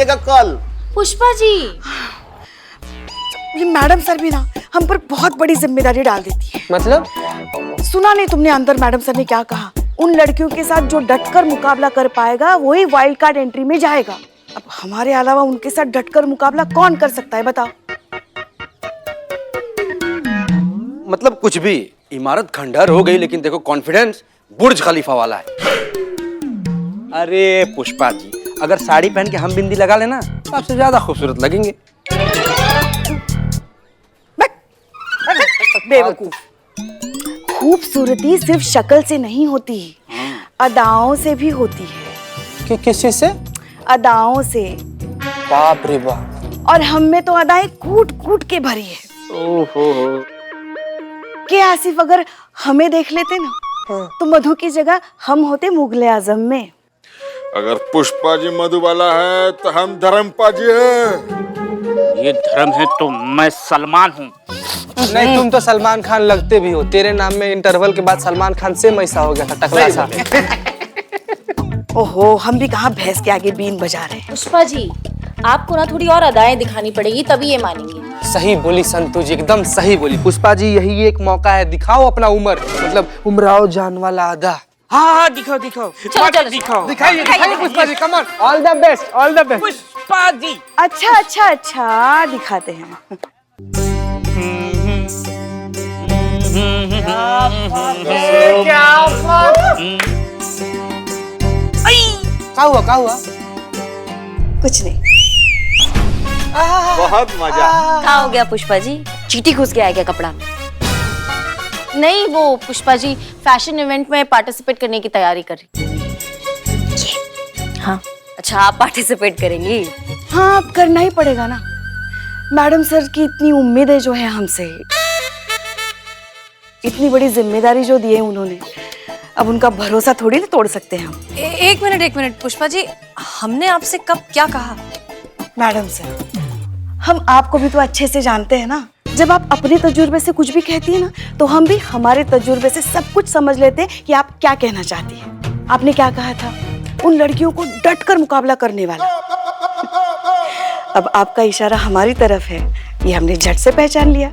आइएगा कल। पुष्पा जी, ये मैडम सर भी ना हम पर बहुत बड़ी जिम्मेदारी डाल देती है। मतलब? सुना नहीं तुमने अंदर मैडम सर ने क्या कहा? उन लड़कियों के साथ जो डटकर मुकाबला कर पाएगा वही वाइल्ड कार्ड एंट्री में जाएगा। अब हमारे अलावा उनके साथ डटकर मुकाबला कौन कर सकता है बताओ? मतलब कुछ भी, इमारत खंडहर हो गई लेकिन देखो कॉन्फिडेंस बुर्ज खलीफा वाला है। अरे पुष्पा जी, अगर साड़ी पहन के हम बिंदी लगा लेना तो आपसे ज्यादा खूबसूरत लगेंगे। बेवकूफ, खूबसूरती सिर्फ शक्ल से नहीं होती, अदाओं से भी होती है। कि किसी से? अदाओं से। बाप रे बाप। और हम में तो अदाएं कूट कूट के भरी है। ओहो। के आसिफ अगर हमें देख लेते ना तो मधु की जगह हम होते मुगले आजम में। अगर पुष्पा जी मधु वाला है तो हम धर्मपा जी है। ये धर्म है तो मैं सलमान हूँ। नहीं, तुम तो सलमान खान लगते भी हो। तेरे नाम में इंटरवल के बाद सलमान खान सेम ऐसा हो गया था, टकला सा। ओहो, हम भी कहाँ भैंस के आगे बीन बजा रहे हैं। पुष्पा जी, आपको ना थोड़ी और अदाएं दिखानी पड़ेगी तभी ये मानेंगे। सही बोली संतु जी, एकदम सही बोली। पुष्पा जी, यही एक मौका है, दिखाओ अपना उम्र, मतलब उमराओ जान वाला अदा। हाँ, दिखाओ दिखाओ। चलो दिखाओ। दिखाइए Pushpa ji, come on, all the best, all the best. Pushpa ji. अच्छा दिखाते हैं। क्या हुआ? कुछ नहीं। बहुत मजा। क्या हो गया पुष्पा जी? चींटी घुस गया है क्या कपड़ा में? नहीं, वो पुष्पा जी फैशन इवेंट में पार्टिसिपेट करने की तैयारी कर रही। हाँ, अच्छा आप पार्टिसिपेट करेंगी? हाँ, अब करना ही पड़ेगा ना। मैडम सर की इतनी उम्मीदें जो है हमसे, इतनी बड़ी जिम्मेदारी जो दी है उन्होंने, अब उनका भरोसा थोड़ी ना तोड़ सकते हैं हम। एक मिनट पुष्पा जी, हमने आपसे कब क्या कहा? मैडम सर, हम आपको भी तो अच्छे से जानते हैं ना। जब आप अपने तजुर्बे से कुछ भी कहती है ना तो हम भी हमारे तजुर्बे से सब कुछ समझ लेते हैं कि आप क्या कहना चाहती हैं। आपने क्या कहा था? उन लड़कियों को डटकर मुकाबला करने वाला। अब आपका इशारा हमारी तरफ है, ये हमने झट से पहचान लिया।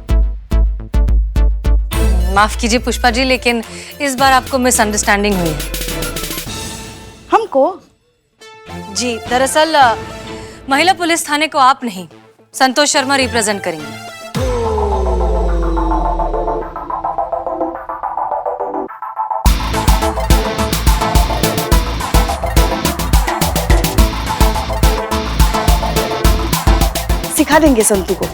माफ कीजिए पुष्पा जी, लेकिन इस बार आपको मिसअंडरस्टैंडिंग हुई है। हमको? जी, दरअसल महिला पुलिस थाने को आप नहीं, संतोष शर्मा रिप्रेजेंट करेंगे। सिखा देंगे संतू को।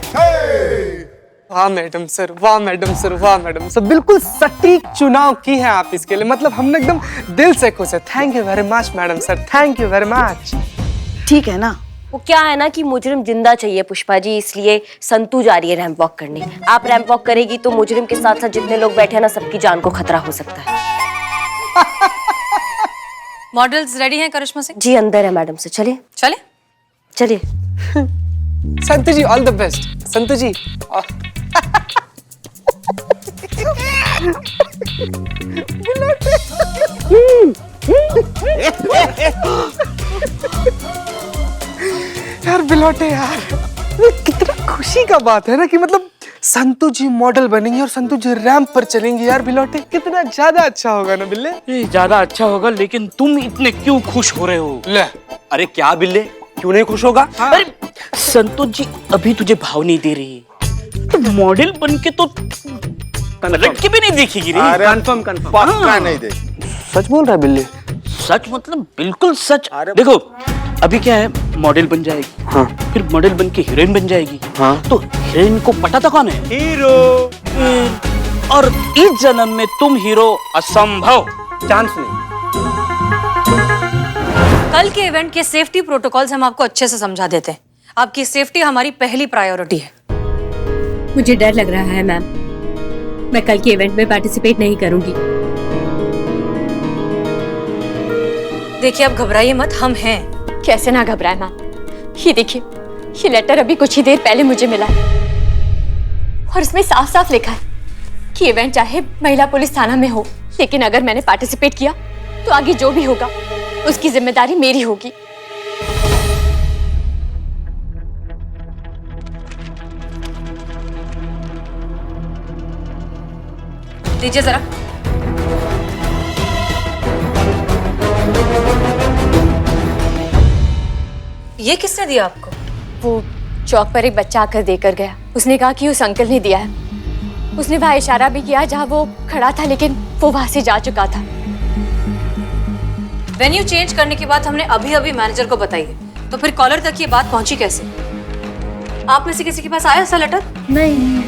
वाह मैडम सर, वाह मैडम सर, वाह मैडम सर, बिल्कुल सटीक चुनाव की है आप इसके लिए। मतलब हमने एकदम दिल से खुश है। Thank you very much madam sir, thank you very much. ठीक है ना? वो क्या है ना कि मुजरिम जिंदा चाहिए पुष्पा जी, इसलिए संतू जा रही है रैंप वॉक करने। आप रैंप वॉक करेगी तो मुजरिम के साथ साथ जितने लोग बैठे हैं ना, सबकी जान को खतरा हो सकता है। मॉडल्स रेडी हैं करिश्मा सिंह? जी अंदर है मैडम से। चलिए चलिए। संतु जी, ऑल द बेस्ट। संतु जी यार बिलोटे यार, कितना खुशी का बात है ना कि मतलब संतु जी मॉडल बनेंगी और संतु जी रैंप पर चलेंगी। यार बिलोटे, कितना ज्यादा अच्छा होगा ना बिल्ले? ये ज्यादा अच्छा होगा, लेकिन तुम इतने क्यों खुश हो रहे हो? ले, अरे क्या बिल्ले, क्यों नहीं खुश होगा? हाँ। अरे संतोष जी अभी तुझे भाव नहीं दे रही, तो मॉडल बन के तो पलट के भी नहीं देखेगी रे। कंफर्म पक्का नहीं दे। सच बोल रहा है बिल्ले? सच मतलब बिल्कुल सच। देखो अभी क्या है, मॉडल बन जाएगी, हाँ, फिर मॉडल बन के हीरोइन बन जाएगी, हाँ, तो हीरोइन को पता था कौन है? हीरो। और इस जन्म में तुम हीरो असंभव, चांस नहीं। कल के इवेंट के सेफ्टी प्रोटोकॉल्स हम आपको अच्छे से समझा देते हैं। आपकी सेफ्टी हमारी पहली प्रायोरिटी है। मुझे डर लग रहा है मैम, मैं कल के इवेंट में पार्टिसिपेट नहीं करूंगी। देखिए, अब घबराइए मत, हम हैं। कैसे ना घबराए मैम, ये देखिए, ये लेटर अभी कुछ ही देर पहले मुझे मिला है और इसमें साफ साफ लिखा है कि इवेंट चाहे महिला पुलिस थाना में हो, लेकिन अगर मैंने पार्टिसिपेट किया तो आगे जो भी होगा उसकी जिम्मेदारी मेरी होगी। दीजिए जरा। ये किसने दिया आपको? वो चौक पर एक बच्चा आकर देकर गया। उसने कहा कि उस अंकल ने दिया है। उसने वहां इशारा भी किया जहां वो खड़ा था, लेकिन वो वहां से जा चुका था। वेन्यू चेंज करने की बात हमने अभी अभी मैनेजर को बताई है, तो फिर कॉलर तक ये बात पहुंची कैसे? आप में से किसी के पास आया ऐसा लेटर? नहीं,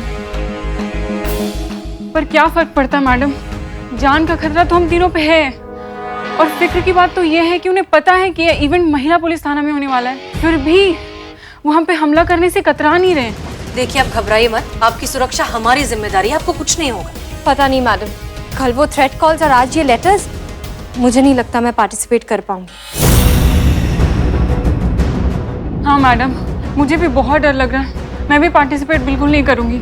पर क्या फर्क पड़ता मैडम, जान का खतरा तो हम तीनों पे है। और फिक्र की बात तो ये है कि उन्हें पता है कि यह इवेंट महिला पुलिस थाना में होने वाला है, फिर भी वो हम पे हमला करने से कतरा नहीं रहे। देखिए, आप घबराइए मत, आपकी सुरक्षा हमारी जिम्मेदारी है, आपको कुछ नहीं होगा। पता नहीं मैडम, कल वो थ्रेट कॉल्स और आज ये लेटर्स, मुझे नहीं लगता मैं पार्टिसिपेट कर पाऊंगी। हाँ मैडम, मुझे भी बहुत डर लग रहा है। मैं भी पार्टिसिपेट बिल्कुल नहीं करूंगी।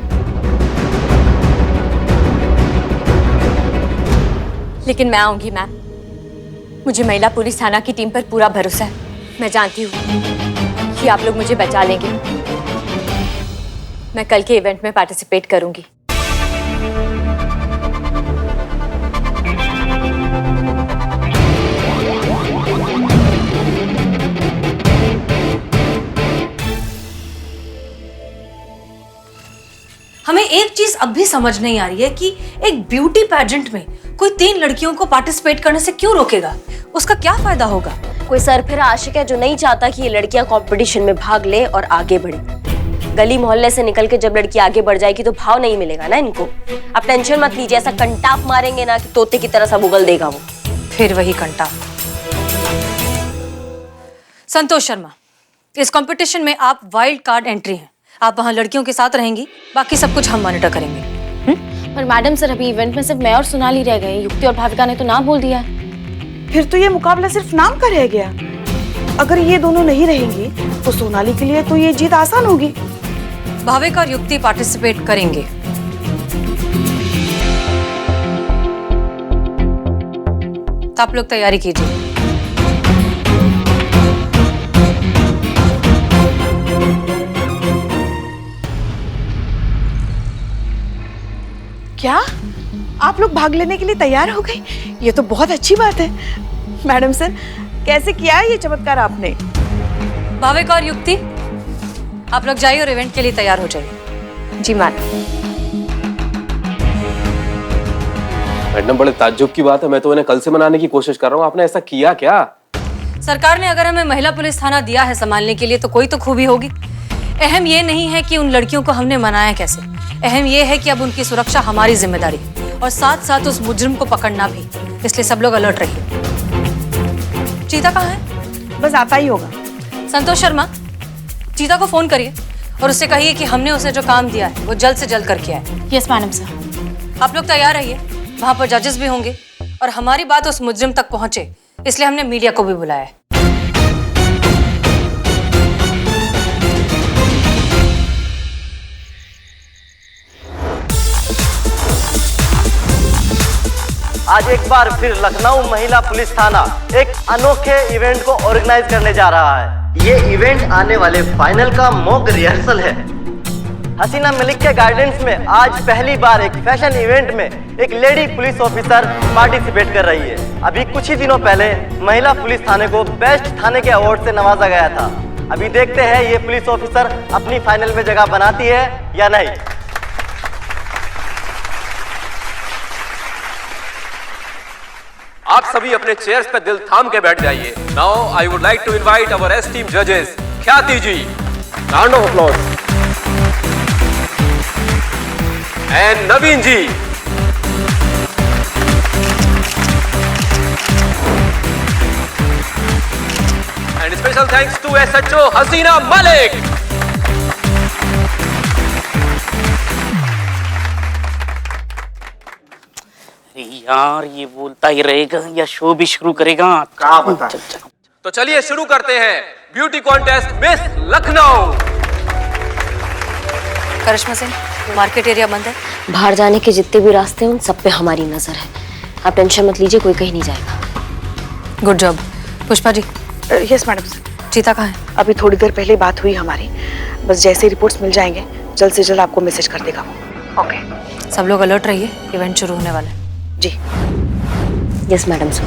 लेकिन मैं आऊंगी मैम। मुझे महिला पुलिस थाना की टीम पर पूरा भरोसा है। मैं जानती हूँ कि आप लोग मुझे बचा लेंगे। मैं कल के इवेंट में पार्टिसिपेट करूंगी। हमें एक चीज अब भी समझ नहीं आ रही है कि एक ब्यूटी पैजेंट में कोई 3 लड़कियों को पार्टिसिपेट करने से क्यों रोकेगा? उसका क्या फायदा होगा? कोई सरफिरा आशिक है जो नहीं चाहता कि ये लड़कियां कंपटीशन में भाग ले और आगे बढ़े। गली मोहल्ले से निकल के जब लड़की आगे बढ़ जाएगी तो भाव नहीं मिलेगा ना इनको। आप टेंशन मत लीजिए, ऐसा कंटाप मारेंगे ना कि तोते की तरह सब उगल देगा वो। फिर वही कंटाप। संतोष शर्मा, इस कंपटीशन में आप वाइल्ड कार्ड एंट्री हैं। आप वहां लड़कियों के साथ रहेंगी, बाकी सब कुछ हम मॉनिटर करेंगे। पर मैडम सर, अभी इवेंट में सिर्फ मैं और सोनाली रह गए। युक्ति और भाविका ने तो ना बोल दिया है। फिर तो ये मुकाबला सिर्फ नाम का रह गया। अगर ये दोनों नहीं रहेंगी तो सोनाली के लिए तो ये जीत आसान होगी। भाविका और युक्ति पार्टिसिपेट करेंगे। तो आप लोग तैयारी कीजिए। क्या आप लोग भाग लेने के लिए तैयार हो गए? ये तो बहुत अच्छी बात है। मैडम सर, कैसे किया है ये चमत्कार आपने? भाविका और युक्ति, आप लोग जाइए और इवेंट के लिए तैयार हो जाइए। जी मैडम। मैडम, बड़े ताज्जुब की बात है। मैं तो इन्हें कल से मनाने की कोशिश कर रहा हूँ, आपने ऐसा किया क्या? सरकार ने अगर हमें महिला पुलिस थाना दिया है संभालने के लिए तो कोई तो खूबी होगी। अहम ये नहीं है कि उन लड़कियों को हमने मनाया कैसे, अहम ये है कि अब उनकी सुरक्षा हमारी जिम्मेदारी है और साथ साथ उस मुजरिम को पकड़ना भी। इसलिए सब लोग अलर्ट रहिए। चीता कहाँ है? बस आता ही होगा। संतोष शर्मा, चीता को फोन करिए और उससे कहिए कि हमने उसे जो काम दिया है वो जल्द से जल्द करके आए। Yes madam sir. आप लोग तैयार रहिए, वहां पर जजेस भी होंगे और हमारी बात उस मुजरिम तक पहुंचे, इसलिए हमने मीडिया को भी बुलाया है। आज एक बार फिर लखनऊ महिला पुलिस थाना एक अनोखे इवेंट को ऑर्गेनाइज करने जा रहा है। ये इवेंट आने वाले फाइनल का मॉक रिहर्सल है। हसीना मलिक के गाइडेंस में आज पहली बार एक फैशन इवेंट में एक लेडी पुलिस ऑफिसर पार्टिसिपेट कर रही है। अभी कुछ ही दिनों पहले महिला पुलिस थाने को बेस्ट थाने के अवार्ड से नवाजा गया था। अभी देखते हैं ये पुलिस ऑफिसर अपनी फाइनल में जगह बनाती है या नहीं। आप सभी अपने चेयर्स पे दिल थाम के बैठ जाइए। Now I would like to invite our esteemed जजेस Khyati ji, round of applause, and Naveen ji. And special thanks to SHO Hasina Malik. यार, ये बोलता ही रहेगा या शो भी शुरू करेगा? कहाँ बता। तो चलिए शुरू करते हैं ब्यूटी कॉन्टेस्ट मिस लखनऊ। करिश्मा सिंह, मार्केट एरिया बंद है। बाहर जाने के जितने भी रास्ते हैं उन सब पे हमारी नजर है। आप टेंशन मत लीजिए, कोई कहीं नहीं जाएगा। Good job. Pushpa ji. Yes madam sir. चीता कहाँ है? अभी थोड़ी देर पहले बात हुई हमारी, बस जैसे रिपोर्ट्स मिल जाएंगे जल्द से जल्द आपको मैसेज कर देगा वो। ओके सब लोग अलर्ट रहिए, इवेंट शुरू होने वाला है। जी। Yes madam sir.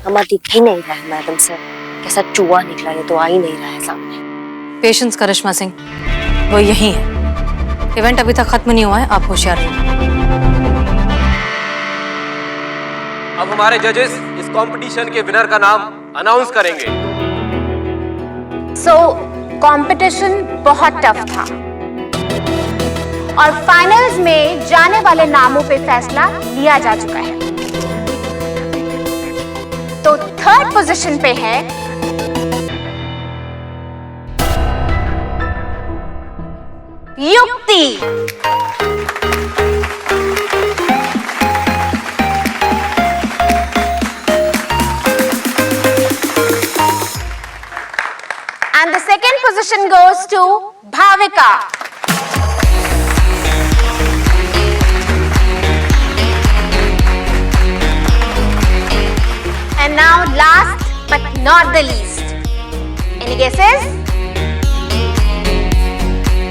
हमारा दिख ही नहीं रहा है मैडम सर, कैसा चूहा निकला, ये तो आ ही नहीं रहा है सामने। पेशेंस करिश्मा सिंह, वो यही है। इवेंट अभी तक खत्म नहीं हुआ है, आप होशियार रहिए। अब हमारे जजेस इस कंपटीशन के विनर का नाम अनाउंस करेंगे। कंपटीशन बहुत टफ था और फाइनल्स में जाने वाले नामों पे फैसला लिया जा चुका है। तो थर्ड पोजीशन पे है युक्ति। And the second position goes to Bhavika. And now last but not the least. Any guesses?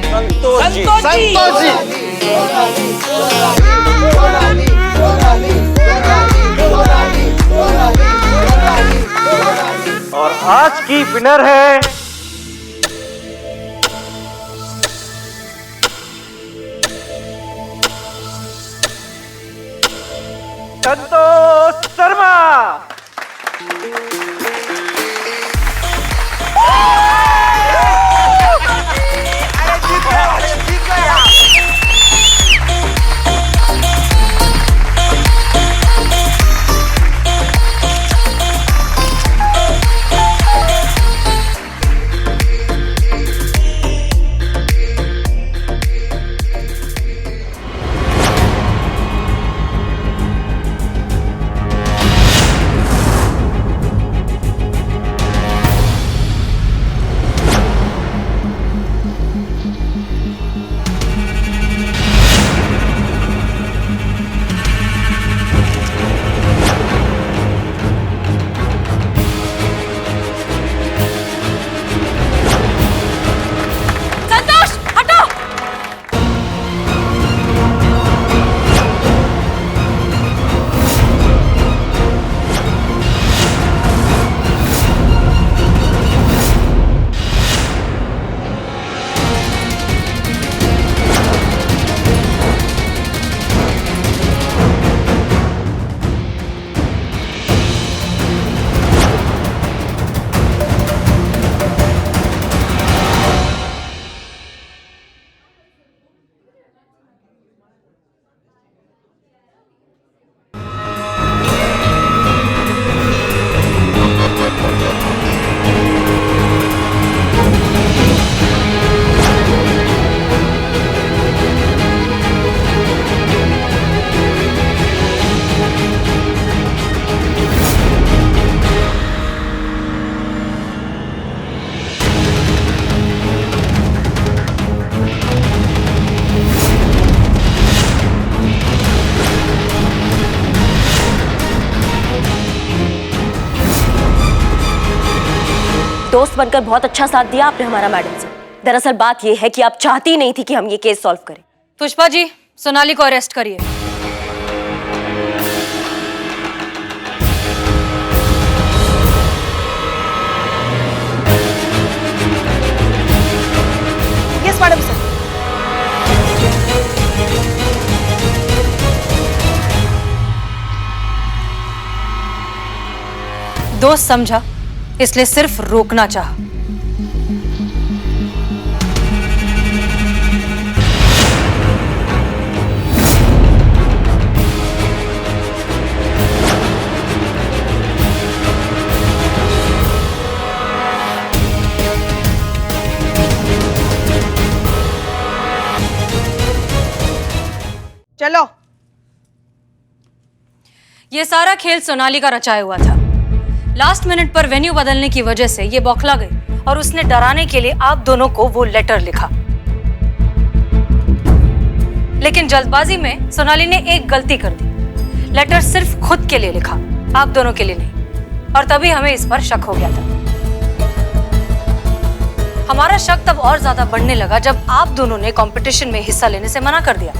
Santosh ji. और आज की विनर है संतोष शर्मा। दोस्त बनकर बहुत अच्छा साथ दिया आपने हमारा मैडम से। दरअसल बात यह है कि आप चाहती नहीं थी कि हम ये केस सॉल्व करें। पुष्पा जी, सोनाली को अरेस्ट करिए। Yes madam sir. दोस्त समझा, इसलिए सिर्फ रोकना चाहा। चलो। ये सारा खेल सोनाली का रचाया हुआ था। लास्ट मिनट पर वेन्यू बदलने की वजह से ये बौखला गई और उसने डराने के लिए आप दोनों को वो लेटर लिखा। लेकिन जल्दबाजी में सोनाली ने एक गलती कर दी। लेटर सिर्फ खुद के लिए लिखा, आप दोनों के लिए नहीं। और तभी हमें इस पर शक हो गया था। हमारा शक तब और ज्यादा बढ़ने लगा जब आप दोनों ने कंपटीशन में हिस्सा लेने से मना कर दिया।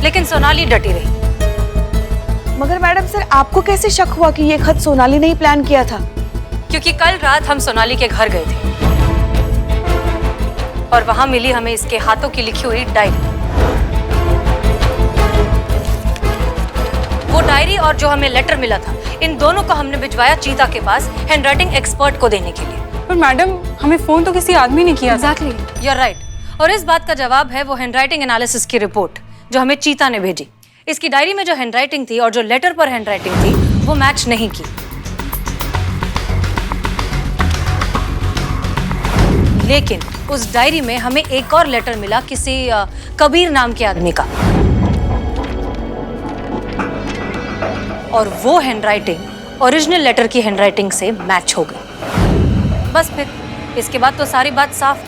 लेकिन सोनाली डटी रही। मगर मैडम सर, आपको कैसे शक हुआ कि ये खत सोनाली ने ही प्लान किया था? क्योंकि कल रात हम सोनाली के घर गए थे और वहां मिली हमें इसके हाथों की लिखी हुई डायरी। वो डायरी और जो हमें लेटर मिला था, इन दोनों को हमने भिजवाया चीता के पास हैंडराइटिंग एक्सपर्ट को देने के लिए। पर मैडम, हमें फोन तो किसी आदमी ने किया। Exactly, you are right. और इस बात का जवाब है वो हैंडराइटिंग एनालिसिस की रिपोर्ट जो हमें चीता ने भेजी। इसकी डायरी में जो हैंडराइटिंग थी और जो लेटर पर हैंडराइटिंग थी वो मैच नहीं की। लेकिन उस डायरी में हमें एक और लेटर मिला किसी कबीर नाम के आदमी का, और वो हैंडराइटिंग ओरिजिनल लेटर की हैंडराइटिंग से मैच हो गई। बस फिर इसके बाद तो सारी बात साफ।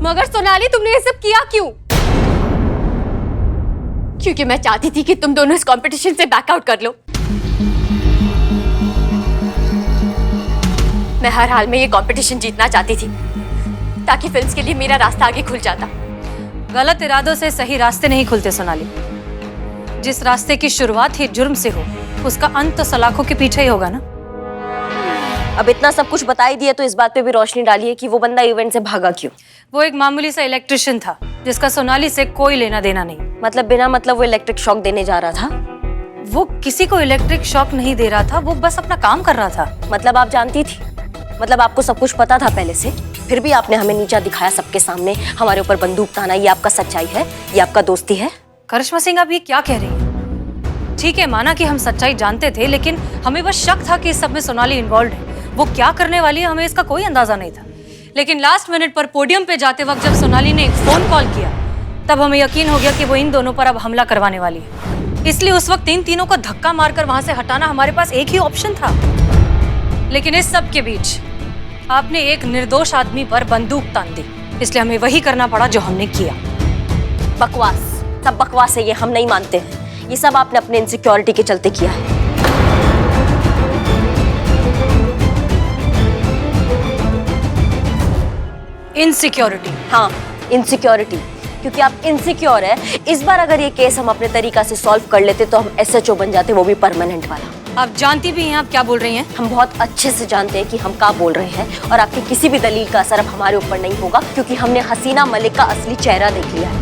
मगर सोनाली, तुमने ये सब किया क्यों? क्योंकि मैं चाहती थी कि तुम दोनों इस कंपटीशन से बैकआउट कर लो। मैं हर हाल में ये कंपटीशन जीतना चाहती थी ताकि फिल्म्स के लिए मेरा रास्ता आगे खुल जाता। गलत इरादों से सही रास्ते नहीं खुलते सोनाली। जिस रास्ते की शुरुआत ही जुर्म से हो, उसका अंत तो सलाखों के पीछे ही होगा ना। अब इतना सब कुछ बता ही दिया तो इस बात पे भी रोशनी डालिए कि वो बंदा इवेंट से भागा क्यों? वो एक मामूली सा इलेक्ट्रिशियन था जिसका सोनाली से कोई लेना देना नहीं। मतलब बिना मतलब वो इलेक्ट्रिक शॉक देने जा रहा था? वो किसी को इलेक्ट्रिक शॉक नहीं दे रहा था, वो बस अपना काम कर रहा था। मतलब आप जानती थी? मतलब आपको सब कुछ पता था पहले से, फिर भी आपने हमें नीचा दिखाया सबके सामने, हमारे ऊपर बंदूक ताना। ये आपका सच्चाई है? ये आपका दोस्ती है? करिश्मा सिंह, आप ये क्या कह रही हैं? ठीक है, माना कि हम सच्चाई जानते थे, लेकिन हमें बस शक था कि इस सब में सोनाली इन्वॉल्व है। वो क्या करने वाली है हमें इसका कोई अंदाजा नहीं था। लेकिन लास्ट मिनट पर पोडियम पे जाते वक्त जब सोनाली ने एक फोन कॉल किया, तब हमें यकीन हो गया कि वो इन दोनों पर अब हमला करवाने वाली है। इसलिए उस वक्त इन तीनों को धक्का मारकर वहां से हटाना हमारे पास एक ही ऑप्शन था। लेकिन इस सब के बीच आपने एक निर्दोष आदमी पर बंदूक तान दी, इसलिए हमें वही करना पड़ा जो हमने किया। बकवास, सब बकवास है, ये हम नहीं मानते हैं। ये सब आपने अपने इनसिक्योरिटी के चलते किया है। इनसिक्योरिटी? हाँ, इनसिक्योरिटी, क्योंकि आप इनसिक्योर है। इस बार अगर ये केस हम अपने तरीका से सॉल्व कर लेते तो हम SHO बन जाते, वो भी परमानेंट वाला। आप जानती भी हैं आप क्या बोल रही हैं? हम बहुत अच्छे से जानते हैं कि हम क्या बोल रहे हैं, और आपकी किसी भी दलील का असर अब हमारे ऊपर नहीं होगा, क्योंकि हमने हसीना मलिक का असली चेहरा देख लिया है।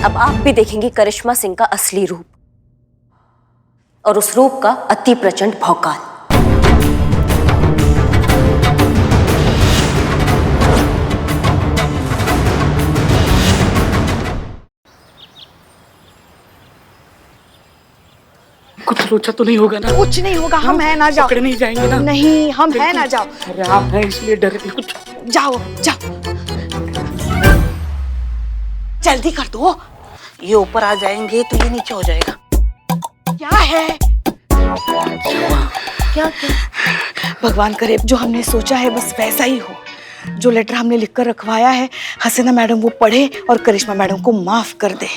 अब आप भी देखेंगे करिश्मा सिंह का असली रूप, और उस रूप का अति प्रचंड भौकाल। कुछ लोचा तो नहीं होगा ना? कुछ नहीं होगा, हम है ना, जाओ। पकड़े नहीं जाएंगे ना? नहीं, हम है ना, जाओ। अरे आप हैं इसलिए डरे थे कुछ। जाओ जाओ, जल्दी कर दो। ये ऊपर आ जाएंगे तो ये नीचे हो जाएगा। क्या है? क्या भगवान करे जो हमने सोचा है बस वैसा ही हो। जो लेटर हमने लिखकर रखवाया है, हसीना मैडम वो पढ़े और करिश्मा मैडम को माफ कर दे।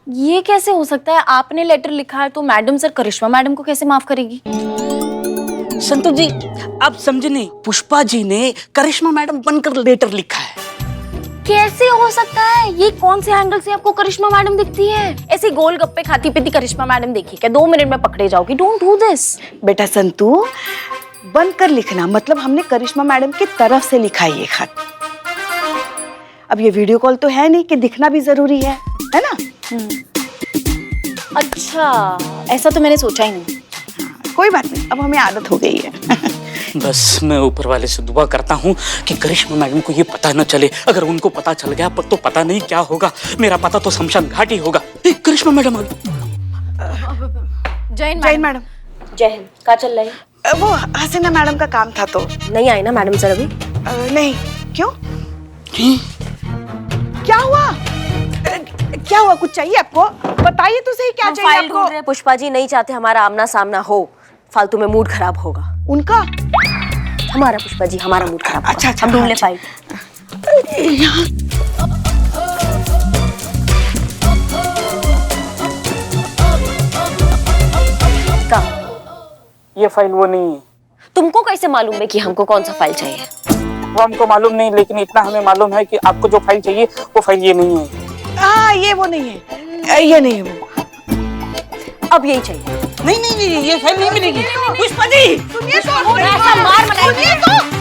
ये कैसे हो सकता है? आपने लेटर लिखा है तो मैडम सर करिश्मा मैडम को कैसे माफ करेगी? संतोष जी आप समझे नहीं, पुष्पा जी ने करिश्मा मैडम बनकर लेटर लिखा है। कैसे हो सकता है? ये कौन से एंगल से आपको करिश्मा मैडम दिखती है? ऐसी गोलगप्पे खाती पीती करिश्मा मैडम देखी क्या? 2 मिनट में पकड़े जाओगी। Don't do this. बेटा संतू, बनकर लिखना मतलब हमने करिश्मा मैडम की तरफ से लिखा है ये खत। अब ये वीडियो कॉल तो है नहीं कि दिखना भी जरूरी है ना? अच्छा, ऐसा तो मैंने सोचा ही नहीं। कोई बात नहीं, अब हमें आदत हो गई है। बस मैं ऊपर वाले से दुआ करता हूँ कि करिश्मा मैडम को ये पता न चले। अगर उनको पता चल गया तो पता नहीं क्या होगा। मेरा पता तो शमशान घाट ही होगा। करिश्मा मैडम आ गई। जय हिंद मैडम। जय हिंद। कहाँ चल रहे हैं? वो हसीना मैडम का काम था तो। नहीं आई ना मैडम सर अभी? नहीं। क्यों? क्या हुआ? क्या हुआ? कुछ चाहिए आपको? बताइए तो सही, क्या चाहिए फाइल आपको? ढूंढ रहे हैं। पुष्पा जी नहीं चाहते हमारा आमना सामना हो, फालतू में मूड खराब होगा उनका। हमारा पुष्पा जी, हमारा मूड खराब होगा। अच्छा, हम ढूंढ ले फाइल। ये फाइल वो नहीं है। तुमको कैसे मालूम है कि हमको कौन सा फाइल चाहिए? वो हमको मालूम नहीं, लेकिन इतना हमें मालूम है कि आपको जो फाइल चाहिए वो फाइल ये नहीं है। हाँ, ये वो नहीं है, ये नहीं है वो। अब यही चाहिए। नहीं, ये फाइल नहीं मिलेगी। पुष्पा जी सुनिए तो, ऐसा मार मनाइए तो।